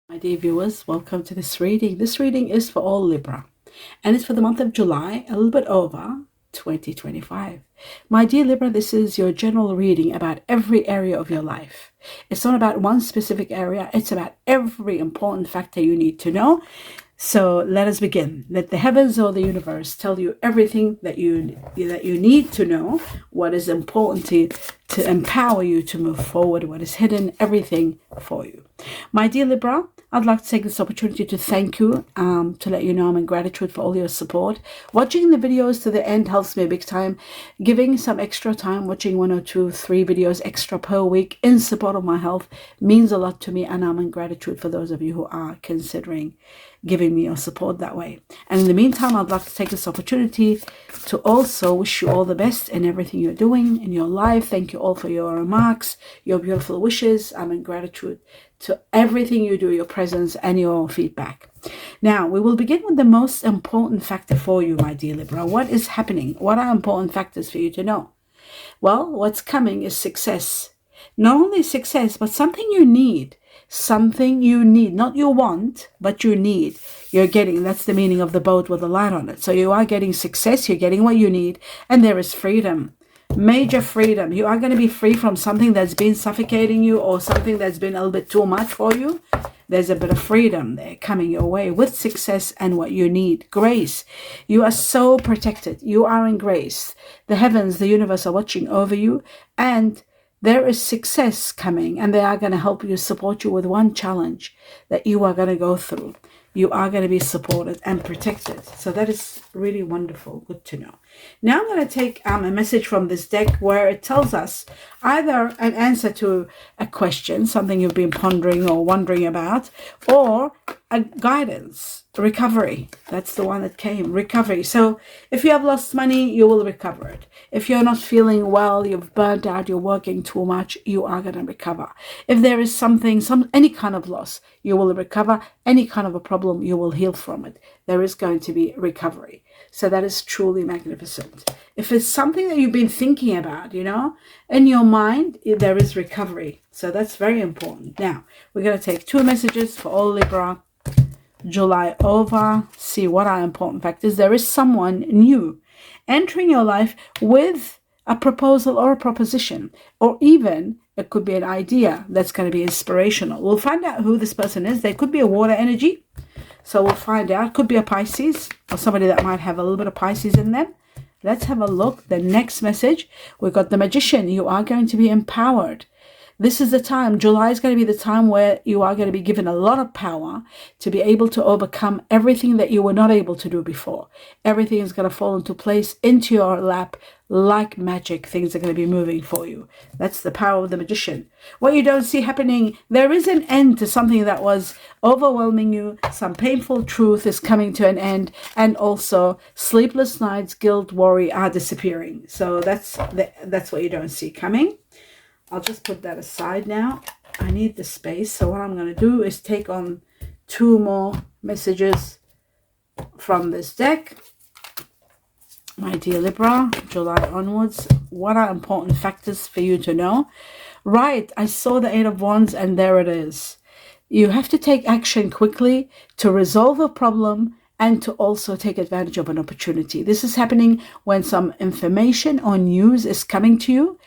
My dear viewers, welcome to this reading. This reading is for all Libra and it's for the month of July, a little bit over 2025. My dear Libra, this is your general reading about every area of your life. It's not about one specific area, it's about every important factor you need to know. So let us begin. Let the heavens or the universe tell you everything that you need to know, what is important to empower you to move forward, what is hidden, everything for you. My dear Libra, I'd like to take this opportunity to thank you, to let you know I'm in gratitude for all your support. Watching the videos to the end helps me big time. Giving some extra time, watching 1 or 2, 3 videos extra per week in support of my health means a lot to me, and I'm in gratitude for those of you who are considering giving me your support that way. And in the meantime, I'd like to take this opportunity to also wish you all the best in everything you're doing in your life. Thank you all for your remarks, your beautiful wishes. I'm in gratitude to everything you do, your presence and your feedback. Now, we will begin with the most important factor for you, my dear Libra. What is happening? What are important factors for you to know? Well, what's coming is success. Not only success, but something you need. Something you need, not you want, but you need. You're getting, that's the meaning of the boat with the light on it. So you are getting success, you're getting what you need, and there is freedom. Major freedom. You are going to be free from something that's been suffocating you or something that's been a little bit too much for you. There's a bit of freedom there coming your way with success and what you need. Grace. You are so protected. You are in grace. The heavens, the universe are watching over you, and there is success coming, and they are going to help you, support you with one challenge that you are going to go through. You are going to be supported and protected. So that is really wonderful. Good to know. Now I'm going to take a message from this deck where it tells us either an answer to a question, something you've been pondering or wondering about, or a guidance, recovery. That's the one that came, recovery. So if you have lost money, you will recover it. If you're not feeling well, you've burnt out, you're working too much, you are going to recover. If there is something, any kind of loss, you will recover. Any kind of a problem, you will heal from it. There is going to be recovery. So that is truly magnificent. If it's something that you've been thinking about, in your mind, there is recovery. So that's very important. Now, we're going to take 2 messages for all Libra. July over. See what are important factors. There is someone new entering your life with a proposal or a proposition, or even it could be an idea that's going to be inspirational. We'll find out who this person is. They could be a water energy. So we'll find out. Could be a Pisces or somebody that might have a little bit of Pisces in them. Let's have a look. The next message, we've got the Magician. You are going to be empowered. This is the time, July is going to be the time where you are going to be given a lot of power to be able to overcome everything that you were not able to do before. Everything is going to fall into place, into your lap, like magic. Things are going to be moving for you. That's the power of the Magician. What you don't see happening, there is an end to something that was overwhelming you. Some painful truth is coming to an end, and also sleepless nights, guilt, worry are disappearing. So that's what you don't see coming. I'll just put that aside now. I need the space. So what I'm going to do is take on 2 more messages from this deck. My dear Libra, July onwards, what are important factors for you to know? Right, I saw the 8 of Wands and there it is. You have to take action quickly to resolve a problem and to also take advantage of an opportunity. This is happening when some information or news is coming to you,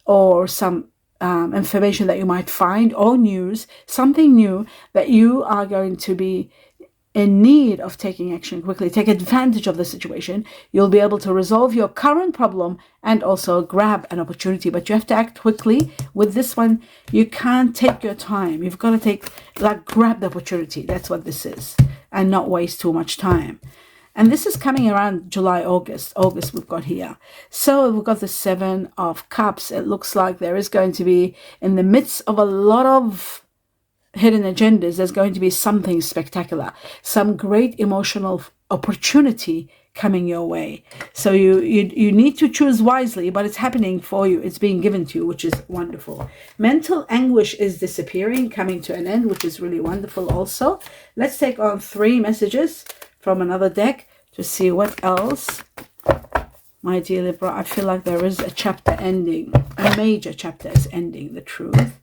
or some information that you might find, or news, something new that you are going to be in need of taking action quickly. Take advantage of the situation. You'll be able to resolve your current problem and also grab an opportunity, but you have to act quickly. With this one, you can't take your time. You've got to grab the opportunity. That's what this is, and not waste too much time. And this is coming around July, August. August we've got here. So we've got the 7 of Cups. It looks like there is going to be, in the midst of a lot of hidden agendas, there's going to be something spectacular. Some great emotional opportunity coming your way. So you need to choose wisely, but it's happening for you. It's being given to you, which is wonderful. Mental anguish is disappearing, coming to an end, which is really wonderful also. Let's take on 3 messages from another deck to see what else. My dear Libra, I feel like there is a chapter ending. A major chapter is ending, the truth.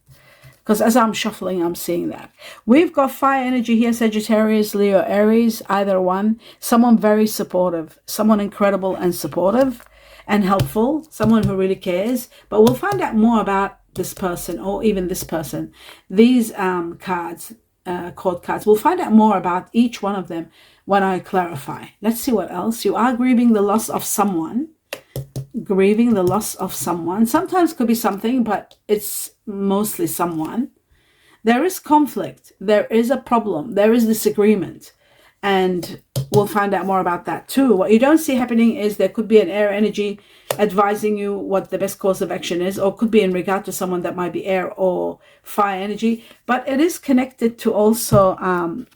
because as I'm shuffling, I'm seeing that. We've got fire energy here, Sagittarius, Leo, Aries, either one. Someone very supportive, someone incredible and supportive and helpful, someone who really cares. But we'll find out more about this person, or even this person. These cards, court cards, we'll find out more about each one of them when I clarify. Let's see what else. You are grieving the loss of someone. Grieving the loss of someone. Sometimes could be something, but it's mostly someone. There is conflict. There is a problem. There is disagreement. And we'll find out more about that too. What you don't see happening is there could be an air energy advising you what the best course of action is, or could be in regard to someone that might be air or fire energy. But it is connected to also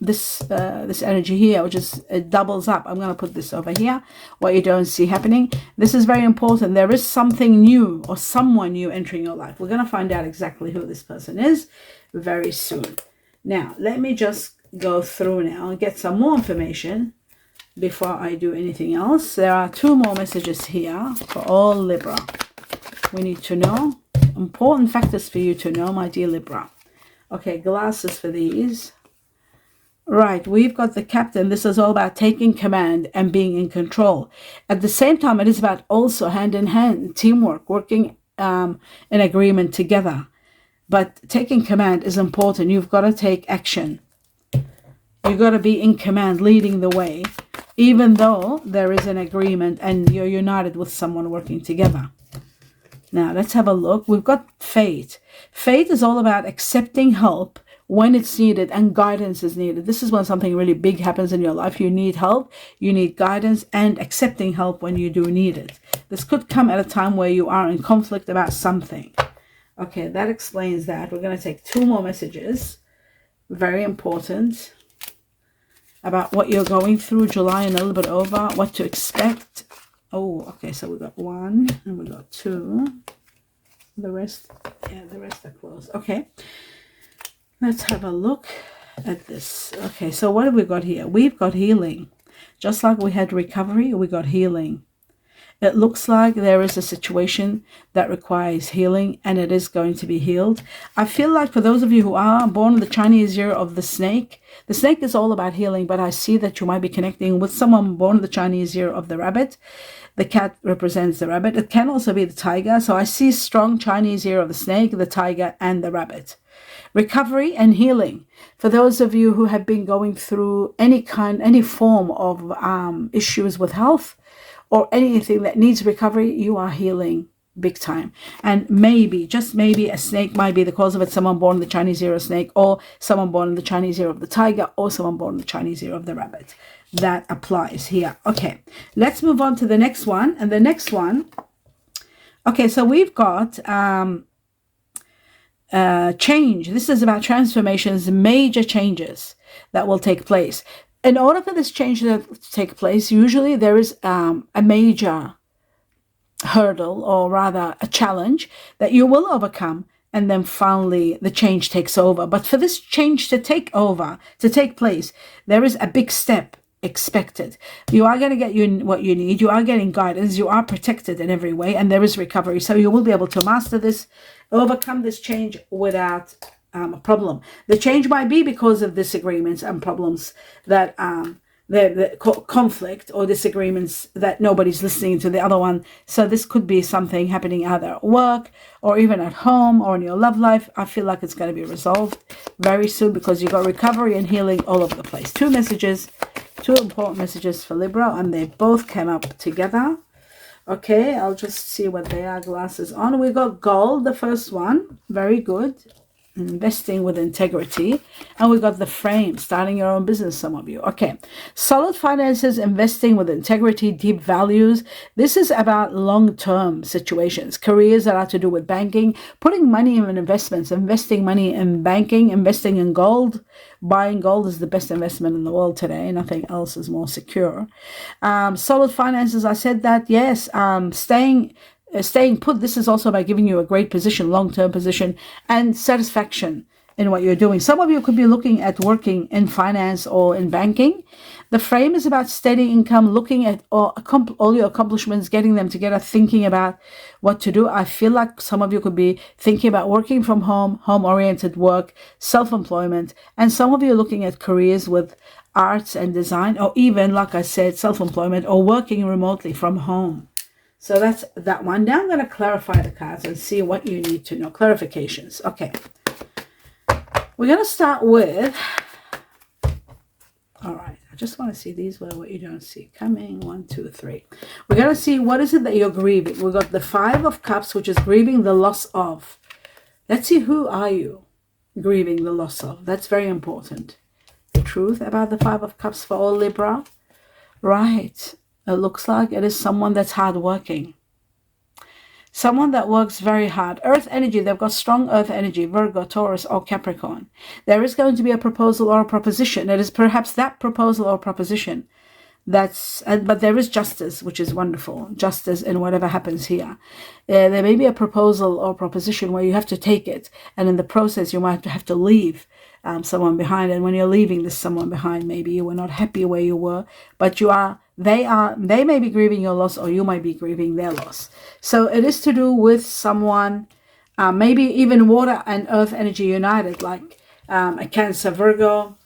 this energy here, which is, it doubles up. I'm going to put this over here. What you don't see happening. This is very important. There is something new or someone new entering your life. We're going to find out exactly who this person is very soon. Now, let me just go through now and get some more information before I do anything else. There are 2 more messages here for all Libra. We need to know important factors for you to know, my dear Libra. Okay, glasses for these. Right, we've got the captain. This is all about taking command and being in control. At the same time, it is about also hand in hand, teamwork, working in agreement together. But taking command is important. You've got to take action. You've got to be in command, leading the way, even though there is an agreement and you're united with someone working together. Now, let's have a look. We've got fate. Fate is all about accepting help when it's needed and guidance is needed. This is when something really big happens in your life. You need help, you need guidance, and accepting help when you do need it. This could come at a time where you are in conflict about something. Okay, that explains that. We're going to take 2 more messages. Very important. About what you're going through, July and a little bit over, what to expect. Oh, okay, so we got 1 and we got 2. The rest are closed. Okay, let's have a look at this. Okay, so what have we got here? We've got healing. Just like we had recovery, we got healing. It looks like there is a situation that requires healing, and it is going to be healed. I feel like for those of you who are born in the Chinese year of the snake is all about healing, but I see that you might be connecting with someone born in the Chinese year of the rabbit. The cat represents the rabbit. It can also be the tiger. So I see strong Chinese year of the snake, the tiger, and the rabbit. Recovery and healing. For those of you who have been going through any form of issues with health, or anything that needs recovery, you are healing big time. And maybe, just maybe, a snake might be the cause of it. Someone born in the Chinese year of snake, or someone born in the Chinese year of the tiger, or someone born in the Chinese year of the rabbit. That applies here. Okay, let's move on to the next one. And the next one, okay, so we've got change. This is about transformations, major changes that will take place. In order for this change to take place, usually there is a major hurdle, or rather a challenge that you will overcome, and then finally the change takes over. But for this change to take place, there is a big step expected. You are going to get what you need. You are getting guidance. You are protected in every way, and there is recovery. So you will be able to master this, overcome this change without a problem. The change might be because of disagreements and problems that the conflict or disagreements that nobody's listening to the other one. So this could be something happening either at work or even at home or in your love life. I feel like it's going to be resolved very soon because you've got recovery and healing all over the place. 2 messages, 2 important messages for Libra, and they both came up together. Okay, I'll just see what they are. Glasses on. We got gold, the first one. Very good. Investing with integrity. And we got the frame, starting your own business, some of you. Okay, solid finances, investing with integrity, deep values. This is about long-term situations, careers that are to do with banking, putting money in investments, investing money in banking, investing in gold. Buying gold is the best investment in the world today. Nothing else is more secure. Solid finances, I said that, yes. Staying put. This is also about giving you a great position, long-term position, and satisfaction in what you're doing. Some of you could be looking at working in finance or in banking. The frame is about steady income, looking at all your accomplishments, getting them together, thinking about what to do. I feel like some of you could be thinking about working from home, home-oriented work, self-employment, and some of you are looking at careers with arts and design, or even, like I said, self-employment or working remotely from home. So that's that one. Now I'm going to clarify the cards and see what you need to know. Clarifications. Okay. We're going to start with, all right, I just want to see these were what you don't see. Coming, 1, 2, 3. We're going to see what is it that you're grieving. We've got the 5 of Cups, which is grieving the loss of. Let's see, who are you grieving the loss of? That's very important. The truth about the 5 of Cups for all Libra. Right. It looks like it is someone that's hardworking. Someone that works very hard. Earth energy, they've got strong earth energy, Virgo, Taurus, or Capricorn. There is going to be a proposal or a proposition. It is perhaps that proposal or proposition but there is justice, which is wonderful. Justice in whatever happens here. There may be a proposal or proposition where you have to take it, and in the process you might have to leave someone behind. And when you're leaving this someone behind, maybe you were not happy where you were, but they may be grieving your loss, or you might be grieving their loss. So it is to do with someone, maybe even water and earth energy united, like a Cancer, Virgo.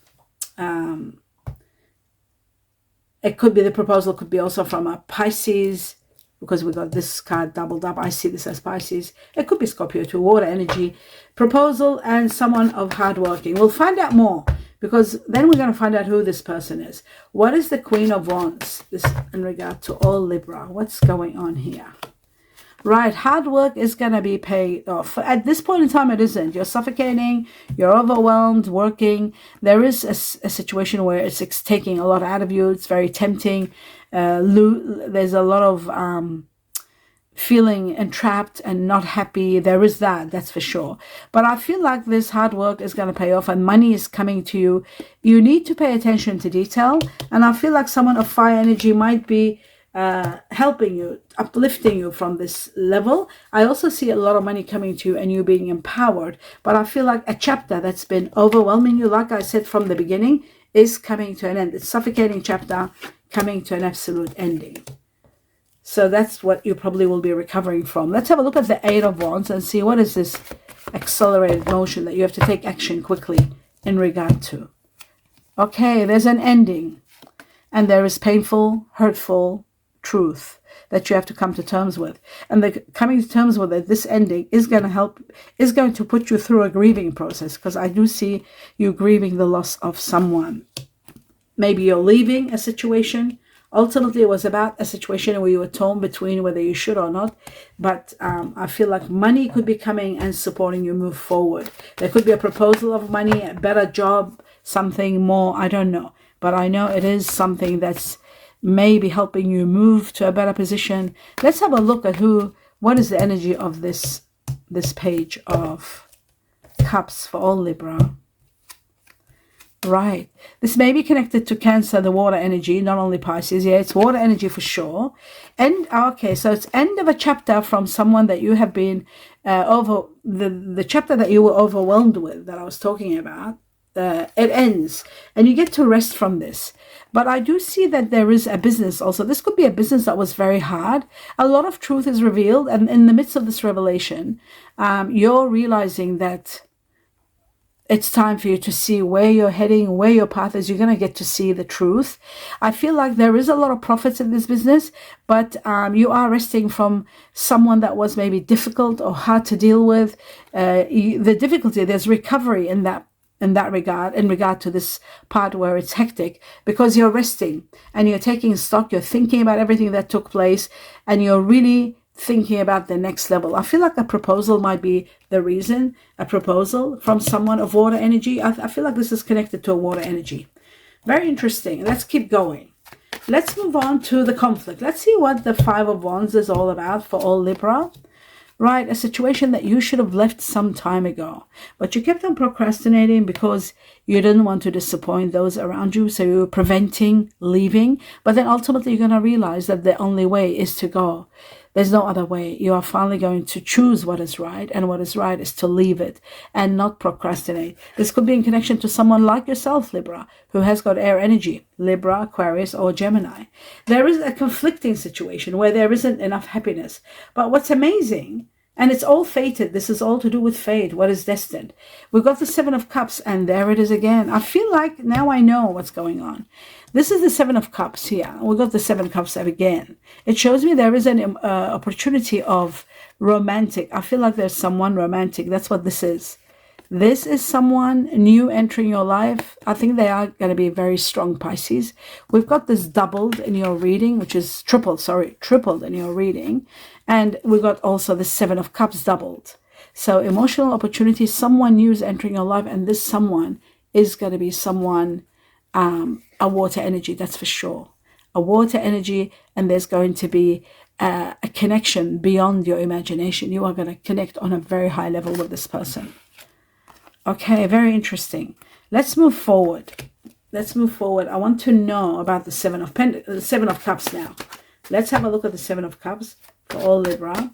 It could be, the proposal could be also from a Pisces, because we got this card doubled up. I see this as Pisces. It could be Scorpio too, water energy, proposal, and someone of hardworking. We'll find out more, because then we're going to find out who this person is. What is the Queen of Wands? This in regard to all Libra. What's going on here? Right, hard work is going to be paid off. At this point in time, it isn't. You're suffocating, you're overwhelmed, working. There is a situation where it's taking a lot out of you. It's very tempting. There's a lot of feeling entrapped and not happy. There is that's for sure. But I feel like this hard work is going to pay off, and money is coming to you. You need to pay attention to detail. And I feel like someone of fire energy might be helping you, uplifting you from this level. I also see a lot of money coming to you and you being empowered, but I feel like a chapter that's been overwhelming you, like I said from the beginning, is coming to an end. It's suffocating chapter coming to an absolute ending. So that's what you probably will be recovering from. Let's have a look at the 8 of Wands and see what is this accelerated motion that you have to take action quickly in regard to. Okay, there's an ending, and there is painful, hurtful truth that you have to come to terms with. And the coming to terms with it, this ending is going to put you through a grieving process, because I do see you grieving the loss of someone. Maybe you're leaving a situation. Ultimately, it was about a situation where you were torn between whether you should or not. But I feel like money could be coming and supporting you move forward. There could be a proposal of money, a better job, something more. I don't know. But I know it is something that's maybe helping you move to a better position. Let's have a look at what is the energy of this page of Cups for all Libra. Right. This may be connected to Cancer, the water energy, not only Pisces. Yeah, it's water energy for sure. And okay, so it's end of a chapter from someone that you have been the chapter that you were overwhelmed with, that I was talking about. It ends and you get to rest from this. But I do see that there is a business also. This could be a business that was very hard. A lot of truth is revealed, and in the midst of this revelation, you're realizing that it's time for you to see where you're heading, where your path is. You're going to get to see the truth. I feel like there is a lot of profits in this business, but you are resting from someone that was maybe difficult or hard to deal with. The difficulty, there's recovery in that regard, in regard to this part where it's hectic, because you're resting and you're taking stock, you're thinking about everything that took place, and you're really thinking about the next level. I feel like a proposal might be the reason, a proposal from someone of water energy. I feel like this is connected to a water energy. Very interesting. Let's keep going. Let's move on to the conflict. Let's see what the 5 of Wands is all about for all Libra. Right, a situation that you should have left some time ago, but you kept on procrastinating because you didn't want to disappoint those around you, so you were preventing leaving. But then ultimately you're going to realize that the only way is to go. There's no other way. You are finally going to choose what is right, and what is right is to leave it and not procrastinate. This could be in connection to someone like yourself, Libra, who has got air energy, Libra, Aquarius, or Gemini. There is a conflicting situation where there isn't enough happiness. But what's amazing, and it's all fated, this is all to do with fate, what is destined. We've got the Seven of Cups, and there it is again. I feel like now I know what's going on. This is the Seven of Cups here. We've got the Seven of Cups again. It shows me there is an opportunity of romantic. I feel like there's someone romantic. That's what this is. This is someone new entering your life. I think they are going to be very strong Pisces. We've got this doubled in your reading, which is tripled in your reading. And we've got also the Seven of Cups doubled. So emotional opportunity, someone new is entering your life, and this someone is going to be someone, a water energy, that's for sure. A water energy, and there's going to be a connection beyond your imagination. You are going to connect on a very high level with this person. Okay, very interesting. Let's move forward. I want to know about the Seven of Cups now. Let's have a look at the Seven of Cups for all Libra.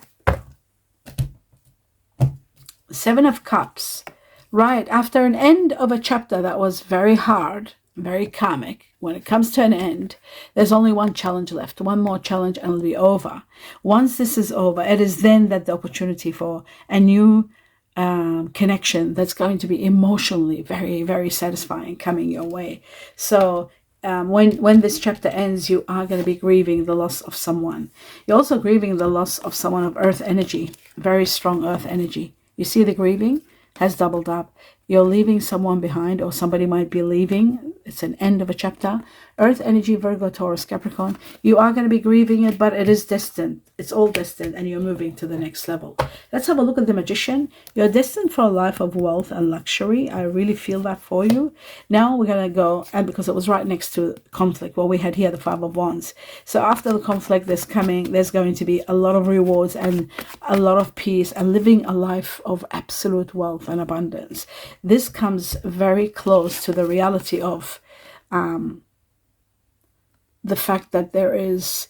Seven of Cups. Right, after an end of a chapter that was very hard, very karmic, when it comes to an end, there's only one challenge left. One more challenge and it'll be over. Once this is over, it is then that the opportunity for a new connection that's going to be emotionally very, very satisfying coming your way. So when this chapter ends, you are going to be grieving the loss of someone. You're also grieving the loss of someone of earth energy, very strong earth energy. You see the grieving has doubled up. You're leaving someone behind, or somebody might be leaving. It's an end of a chapter. Earth energy, Virgo, Taurus, Capricorn. You are going to be grieving it, but it is destined. It's all destined, and you're moving to the next level. Let's have a look at the Magician. You're destined for a life of wealth and luxury. I really feel that for you. Now we're going to go, and because it was right next to conflict, well, we had here the Five of Wands. So after the conflict, there's going to be a lot of rewards and a lot of peace and living a life of absolute wealth and abundance. This comes very close to the reality of the fact that there is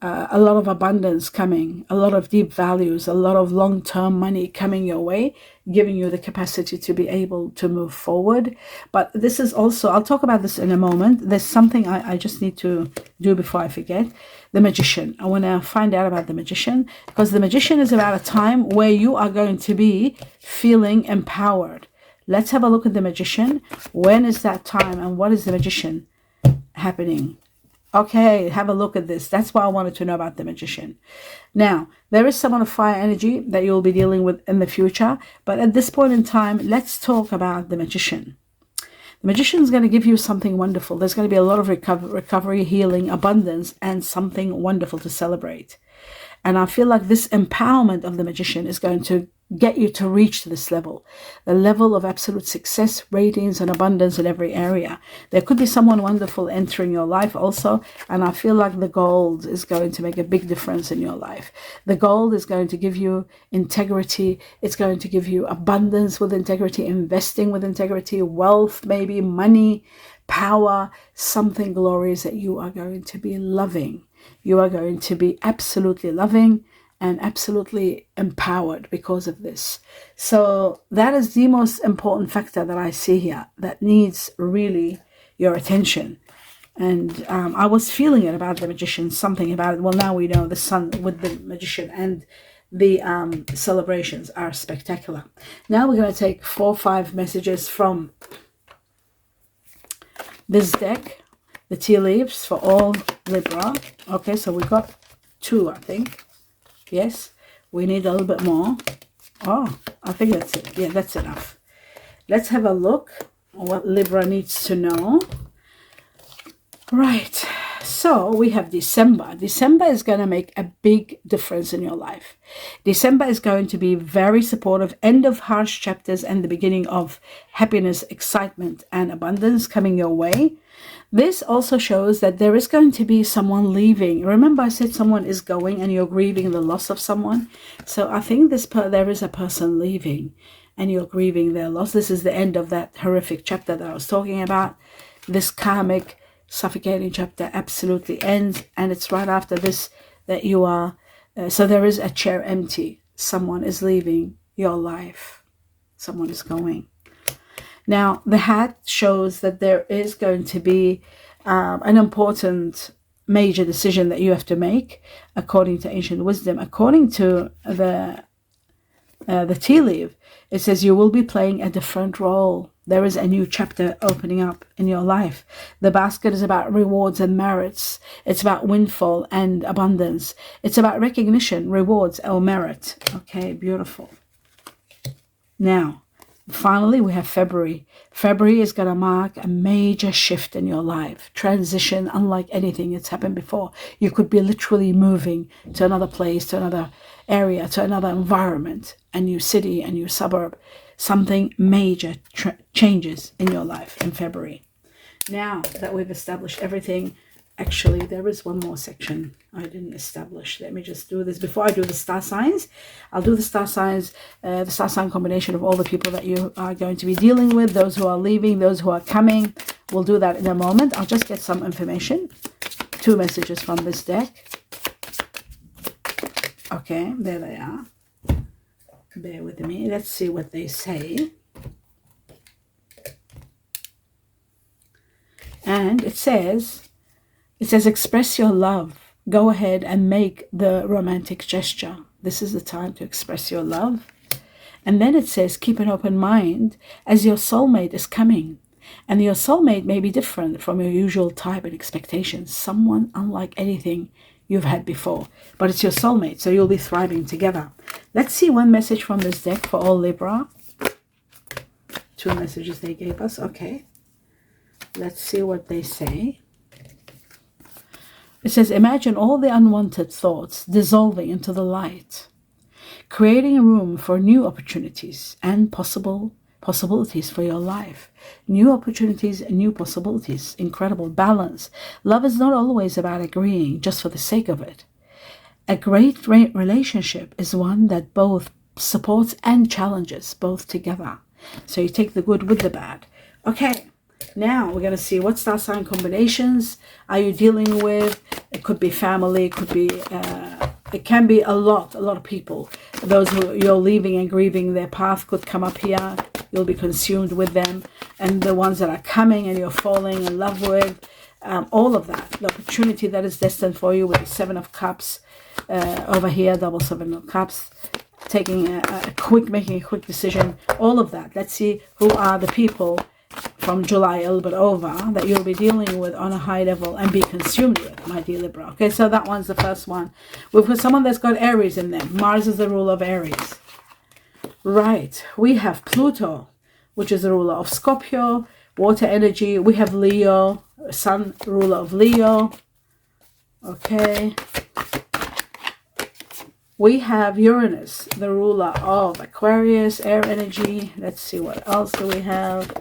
a lot of abundance coming, a lot of deep values, a lot of long-term money coming your way, giving you the capacity to be able to move forward. But this is also, I'll talk about this in a moment. There's something I just need to do before I forget. The Magician. I want to find out about the Magician, because the Magician is about a time where you are going to be feeling empowered. Let's have a look at the Magician. When is that time, and what is the Magician happening? Okay, have a look at this. That's why I wanted to know about the Magician. Now, there is someone of fire energy that you'll be dealing with in the future. But at this point in time, let's talk about the Magician. The Magician is going to give you something wonderful. There's going to be a lot of recovery, healing, abundance, and something wonderful to celebrate. And I feel like this empowerment of the Magician is going to get you to reach this level, the level of absolute success, ratings, and abundance in every area. There could be someone wonderful entering your life also, and I feel like the gold is going to make a big difference in your life. The gold is going to give you integrity. It's going to give you abundance with integrity, investing with integrity, wealth, maybe money, power, something glorious that you are going to be loving. You are going to be absolutely loving and absolutely empowered because of this. So that is the most important factor that I see here that needs really your attention. And I was feeling it about the Magician, something about it. Well, now we know the Sun with the Magician, and the celebrations are spectacular. Now we're going to take 4 or 5 messages from this deck, the tea leaves for all Libra. Okay, so we got 2, I think. Yes, we need a little bit more. Oh, I think that's it. Yeah, that's enough. Let's have a look at what Libra needs to know. Right, so we have December. December is going to make a big difference in your life. December is going to be very supportive. End of harsh chapters and the beginning of happiness, excitement, and abundance coming your way. This also shows that there is going to be someone leaving. Remember I said someone is going and you're grieving the loss of someone. So I think there is a person leaving and you're grieving their loss. This is the end of that horrific chapter that I was talking about. This karmic, suffocating chapter absolutely ends. And it's right after this that you are So there is a chair empty. Someone is leaving your life. Someone is going. Now, the hat shows that there is going to be an important major decision that you have to make, according to ancient wisdom. According to the tea leaf, it says you will be playing a different role. There is a new chapter opening up in your life. The basket is about rewards and merits. It's about windfall and abundance. It's about recognition, rewards, or merit. Okay, beautiful. Now, finally, we have February. February is going to mark a major shift in your life. Transition unlike anything that's happened before. You could be literally moving to another place, to another area, to another environment, a new city, a new suburb. Something major changes in your life in February. Now that we've established everything, actually, there is one more section I didn't establish. Let me just do this. Before I do the star signs, I'll do the star signs, the star sign combination of all the people that you are going to be dealing with, those who are leaving, those who are coming. We'll do that in a moment. I'll just get some information. 2 messages from this deck. Okay, there they are. Bear with me. Let's see what they say. And it says, express your love. Go ahead and make the romantic gesture. This is the time to express your love. And then it says, keep an open mind as your soulmate is coming. And your soulmate may be different from your usual type and expectations. Someone unlike anything you've had before. But it's your soulmate, so you'll be thriving together. Let's see one message from this deck for all Libra. 2 messages they gave us. Okay. Let's see what they say. It says, imagine all the unwanted thoughts dissolving into the light, creating room for new opportunities and possibilities for your life. New opportunities and new possibilities. Incredible balance. Love is not always about agreeing just for the sake of it. A great relationship is one that both supports and challenges, both together. So you take the good with the bad. Okay. Now we're going to see what star sign combinations are you dealing with. It could be family, it can be a lot of people. Those who you're leaving and grieving, their path could come up here. You'll be consumed with them. And the ones that are coming and you're falling in love with, all of that. The opportunity that is destined for you with the 7 of Cups over here, double 7 of Cups. Making a quick decision. All of that. Let's see who are the people from July a little bit over that you'll be dealing with on a high level and be consumed with, my dear Libra. Okay, so that one's the first one. We've got someone that's got Aries in them. Mars is the ruler of Aries. Right, we have Pluto, which is the ruler of Scorpio, water energy. We have Leo, Sun, ruler of Leo. Okay. We have Uranus, the ruler of Aquarius, air energy. Let's see what else do we have.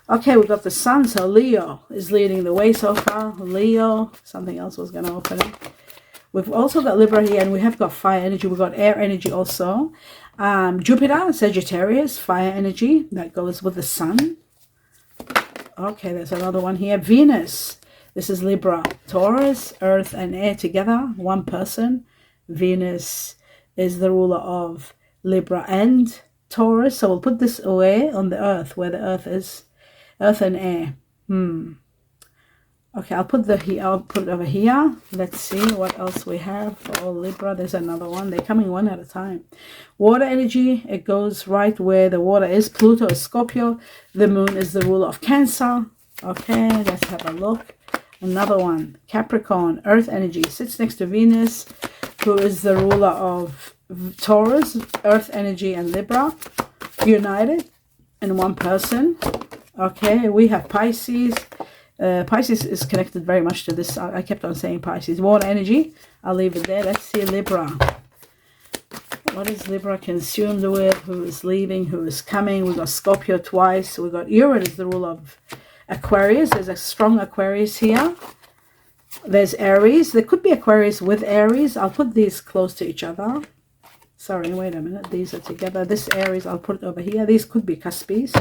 Okay, we've got the Sun, so Leo is leading the way so far. Leo, something else was going to open it. We've also got Libra here, and we have got fire energy. We've got air energy also. Jupiter, Sagittarius, fire energy. That goes with the Sun. Okay, there's another one here. Venus, this is Libra. Taurus, earth and air together, one person. Venus is the ruler of Libra and Taurus. So we'll put this away on the earth, where the earth is. Earth and air. Okay, I'll put it over here. Let's see what else we have for all Libra. There's another one. They're coming one at a time. Water energy. It goes right where the water is. Pluto is Scorpio. The moon is the ruler of Cancer. Okay, let's have a look. Another one. Capricorn. Earth energy. Sits next to Venus, who is the ruler of Taurus. Earth energy and Libra. United in one person. Okay, we have Pisces. Pisces is connected very much to this. I kept on saying Pisces. Water energy. I'll leave it there. Let's see Libra. What is Libra consumed with? Who is leaving? Who is coming? We've got Scorpio twice. We've got Uranus, the ruler of Aquarius. There's a strong Aquarius here. There's Aries. There could be Aquarius with Aries. I'll put these close to each other. Sorry, wait a minute. These are together. This Aries, I'll put it over here. These could be Cuspies.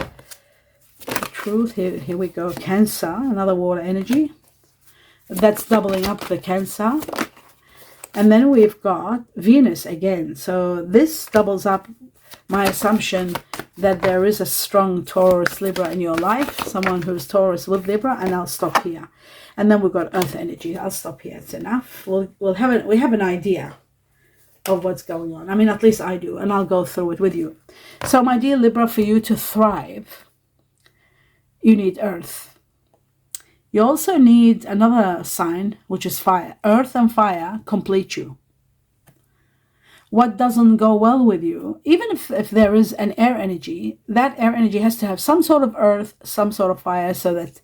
Truth. Here we go. Cancer, another water energy. That's doubling up the Cancer. And then we've got Venus again. So this doubles up my assumption that there is a strong Taurus Libra in your life, someone who's Taurus with Libra, and I'll stop here. And then we've got Earth energy. I'll stop here. It's enough. We have an idea of what's going on. I mean, at least I do, and I'll go through it with you. So, my dear Libra, for you to thrive, you need Earth. You also need another sign, which is fire. Earth and fire complete you. What doesn't go well with you, even if there is an air energy, that air energy has to have some sort of earth, some sort of fire, so that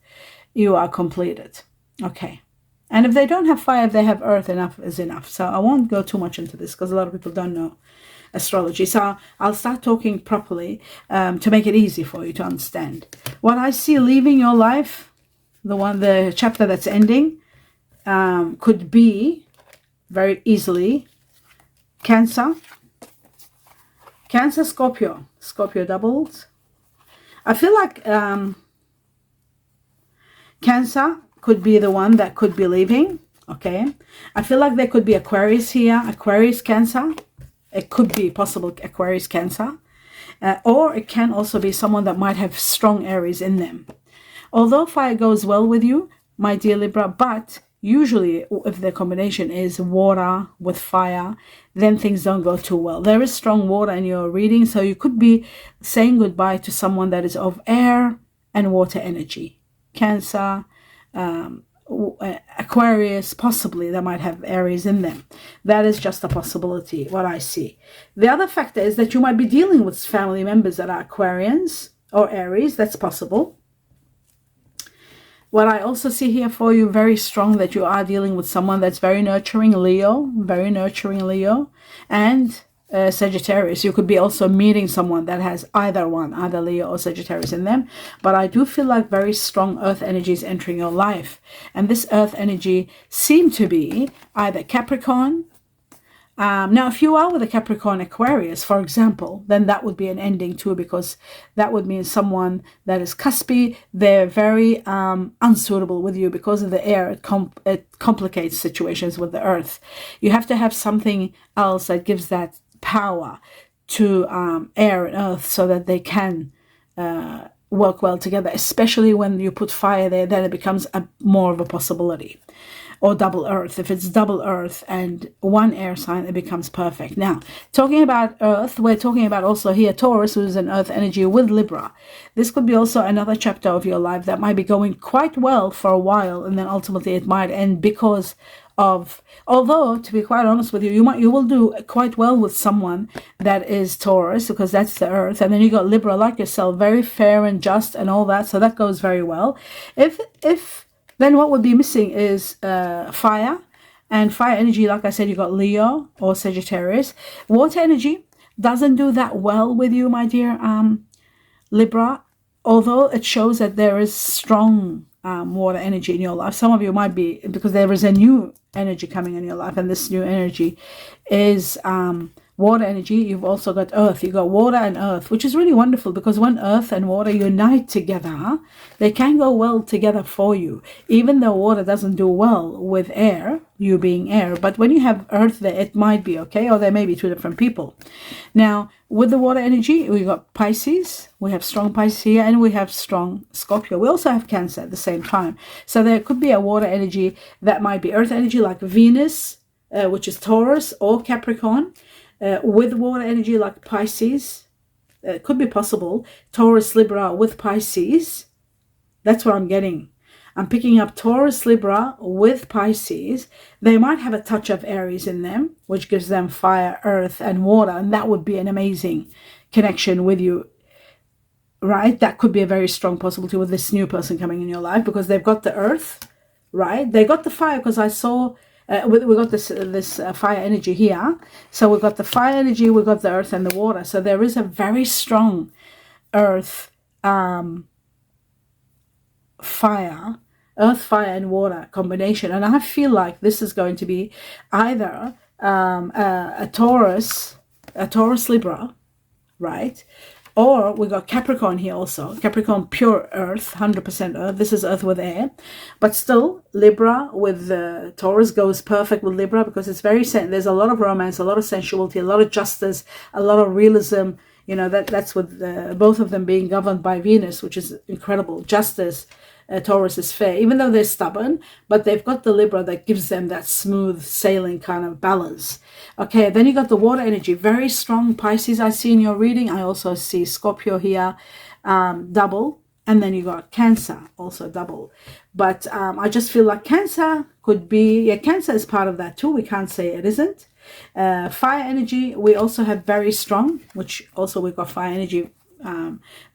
you are completed. Okay. And if they don't have fire, if they have earth, enough is enough. So I won't go too much into this because a lot of people don't know astrology. So I'll start talking properly to make it easy for you to understand. What I see leaving your life, the chapter that's ending, could be very easily Cancer, Scorpio doubles. I feel like Cancer could be the one that could be leaving. Okay, I feel like there could be Aquarius here, Aquarius, Cancer. It could be possible Aquarius, Cancer, or it can also be someone that might have strong Aries in them. Although fire goes well with you, my dear Libra, but usually if the combination is water with fire, then things don't go too well. There is strong water in your reading, so you could be saying goodbye to someone that is of air and water energy. Cancer, Aquarius, possibly they might have Aries in them. That is just a possibility, what I see. The other factor is that you might be dealing with family members that are Aquarians or Aries. That's possible. What I also see here for you, very strong, that you are dealing with someone that's very nurturing, Leo, and Sagittarius. You could be also meeting someone that has either Leo or Sagittarius in them. But I do feel like very strong earth energy is entering your life. And this earth energy seemed to be either Capricorn. Now, if you are with a Capricorn Aquarius, for example, then that would be an ending too, because that would mean someone that is cuspy, they're very unsuitable with you because of the air. It complicates situations with the earth. You have to have something else that gives that power to air and earth so that they can work well together, especially when you put fire there, then it becomes more of a possibility. Or double earth. If it's double earth and one air sign, it becomes perfect. Now, talking about earth, we're talking about also here Taurus, who's an earth energy with Libra. This could be also another chapter of your life that might be going quite well for a while, and then ultimately it might end because of, although to be quite honest with you, you will do quite well with someone that is Taurus, because that's the earth, and then you got Libra like yourself, very fair and just and all that, so that goes very well. If then what would be missing is fire. And fire energy, like I said, you got Leo or Sagittarius. Water energy doesn't do that well with you, my dear Libra, although it shows that there is strong water energy in your life. Some of you might be, because there is a new energy coming in your life, and this new energy is water energy. You've also got earth. You've got water and earth, which is really wonderful, because when earth and water unite together, they can go well together for you, even though water doesn't do well with air, you being air. But when you have earth there, it might be okay, or there may be two different people. Now, with the water energy, we got Pisces. We have strong Pisces here, and we have strong Scorpio. We also have Cancer at the same time. So there could be a water energy that might be earth energy, like Venus, which is Taurus or Capricorn, with water energy like Pisces. It could be possible. Taurus, Libra with Pisces. That's what I'm getting. I'm picking up Taurus, Libra with Pisces. They might have a touch of Aries in them, which gives them fire, earth, and water. And that would be an amazing connection with you, right? That could be a very strong possibility with this new person coming in your life, because they've got the earth, right? They got the fire, because I saw we got this fire energy here. So we've got the fire energy, we've got the earth and the water. So there is a very strong earth, fire, and water combination. And I feel like this is going to be either a Taurus Libra, right? Or we got Capricorn here also. Capricorn, pure earth, 100% earth. This is earth with air. But still, Libra with Taurus goes perfect with Libra because it's very, there's a lot of romance, a lot of sensuality, a lot of justice, a lot of realism. You know, that's with both of them being governed by Venus, which is incredible. Justice. Taurus is fair, even though they're stubborn, but they've got the Libra that gives them that smooth sailing kind of balance. Okay, then you got the water energy, very strong. Pisces, I see in your reading. I also see Scorpio here, double. And then you got Cancer, also double. But I just feel like Cancer could be, yeah, Cancer is part of that too. We can't say it isn't. Fire energy, we also have very strong, which also we've got fire energy.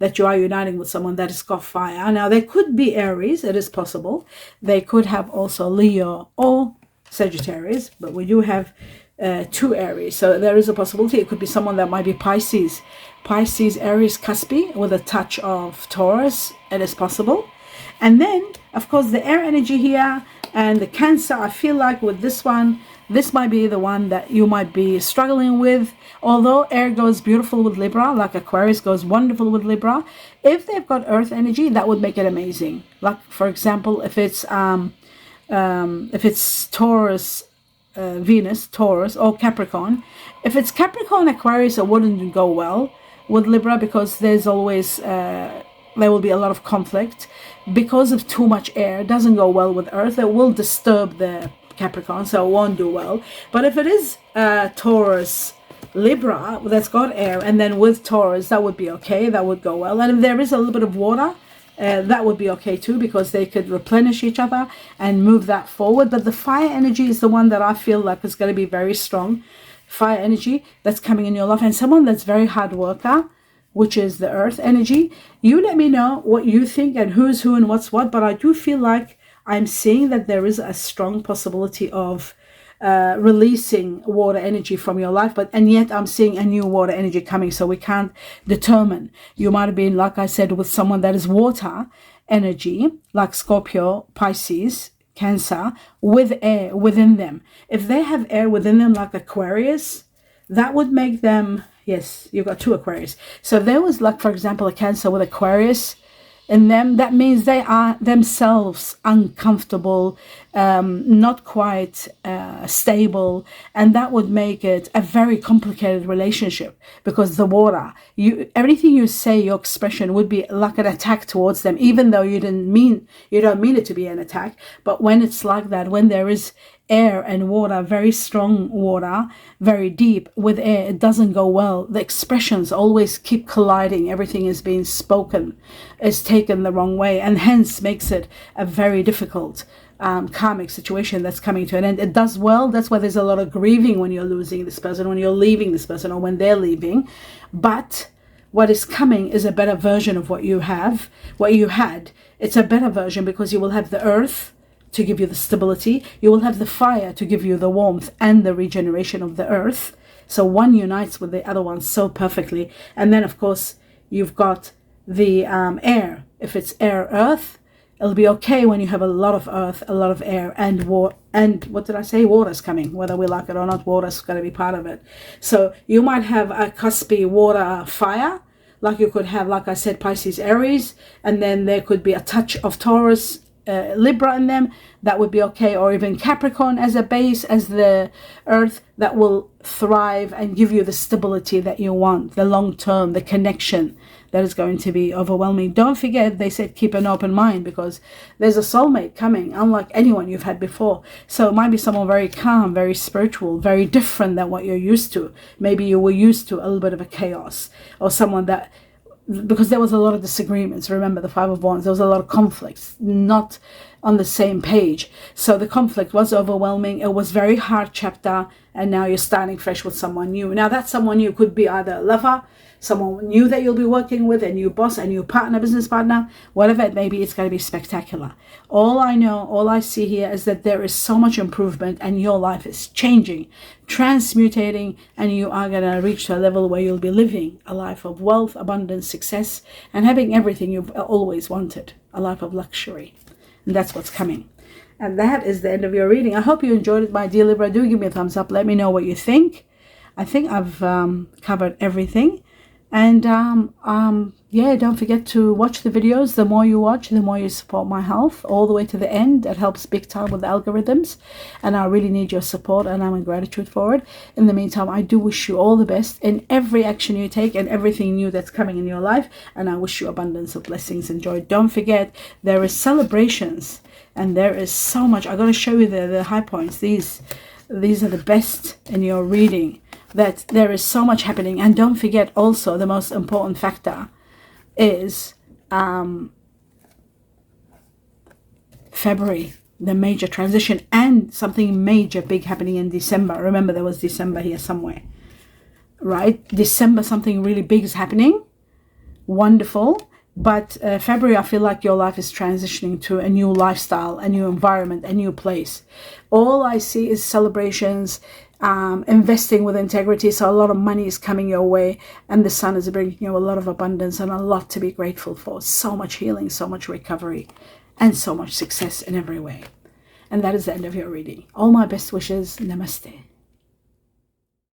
That you are uniting with someone that has got fire. Now, they could be Aries. It is possible. They could have also Leo or Sagittarius, but we do have 2 Aries. So there is a possibility. It could be someone that might be Pisces. Pisces, Aries, cuspy with a touch of Taurus. It is possible. And then, of course, the air energy here and the Cancer, I feel like with this one, this might be the one that you might be struggling with. Although air goes beautiful with Libra, like Aquarius goes wonderful with Libra, if they've got earth energy, that would make it amazing. Like, for example, if it's Taurus, Venus, Taurus, or Capricorn. If it's Capricorn, Aquarius, it wouldn't go well with Libra because there's always, there will be a lot of conflict. Because of too much air, it doesn't go well with earth. It will disturb the Capricorn, so it won't do well. But if it is Taurus, Libra, that's got air, and then with Taurus, that would be okay. That would go well. And if there is a little bit of water, that would be okay too, because they could replenish each other and move that forward. But the fire energy is the one that I feel like is going to be very strong. Fire energy that's coming in your life, and someone that's very hard worker, which is the earth energy. You let me know what you think and who's who and what's what, but I do feel like I'm seeing that there is a strong possibility of releasing water energy from your life, and yet I'm seeing a new water energy coming, so we can't determine. You might have been, like I said, with someone that is water energy, like Scorpio, Pisces, Cancer, with air within them. If they have air within them, like Aquarius, that would make them, yes, you've got 2 Aquarius. So if there was, like, for example, a Cancer with Aquarius in them, that means they are themselves uncomfortable, not quite stable, and that would make it a very complicated relationship, because the water, everything you say, your expression would be like an attack towards them, even though you don't mean it to be an attack. But when it's like that, when there is air and water, very strong water, very deep with air, it doesn't go well. The expressions always keep colliding. Everything is being spoken, is taken the wrong way, and hence makes it a very difficult karmic situation that's coming to an end. It does well. That's why there's a lot of grieving when you're losing this person, when you're leaving this person, or when they're leaving. But what is coming is a better version of what you had. It's a better version, because you will have the earth to give you the stability. You will have the fire to give you the warmth and the regeneration of the earth. So one unites with the other one so perfectly. And then, of course, you've got the air. If it's air, earth, it'll be okay when you have a lot of earth, a lot of air, and what did I say? Water's coming. Whether we like it or not, water's going to be part of it. So you might have a cuspy water fire, like you could have, like I said, Pisces, Aries, and then there could be a touch of Taurus, Libra in them. That would be okay. Or even Capricorn as a base, as the earth, that will thrive and give you the stability that you want, the long term, the connection that is going to be overwhelming. Don't forget, they said keep an open mind, because there's a soulmate coming, unlike anyone you've had before. So it might be someone very calm, very spiritual, very different than what you're used to. Maybe you were used to a little bit of a chaos, or someone that, because there was a lot of disagreements. Remember the 5 of Wands, there was a lot of conflicts, not on the same page. So the conflict was overwhelming. It was very hard chapter, and now you're starting fresh with someone new. Now that someone new could be either a lover, someone new that you'll be working with, a new boss, a new partner, business partner, whatever it may be. It's going to be spectacular. All I know, all I see here is that there is so much improvement, and your life is changing, transmutating, and you are going to reach to a level where you'll be living a life of wealth, abundance, success, and having everything you've always wanted, a life of luxury. And that's what's coming. And that is the end of your reading. I hope you enjoyed it, my dear Libra. Do give me a thumbs up. Let me know what you think. I think I've covered everything. And yeah, don't forget to watch the videos. The more you watch, the more you support my health all the way to the end. It helps big time with the algorithms, and I really need your support, and I'm in gratitude for it. In the meantime, I do wish you all the best in every action you take and everything new that's coming in your life, and I wish you abundance of blessings and joy. Don't forget, there is celebrations, and there is so much. I'm going to show you the high points. These are the best in your reading, that there is so much happening. And don't forget also, the most important factor is February, the major transition, and something major big happening in December. Remember, there was December here somewhere, right? December, something really big is happening. Wonderful. But February, I feel like your life is transitioning to a new lifestyle, a new environment, a new place. All I see is celebrations, investing with integrity. So a lot of money is coming your way, and the sun is bringing you a lot of abundance and a lot to be grateful for. So much healing, so much recovery, and so much success in every way. And that is the end of your reading. All my best wishes. Namaste.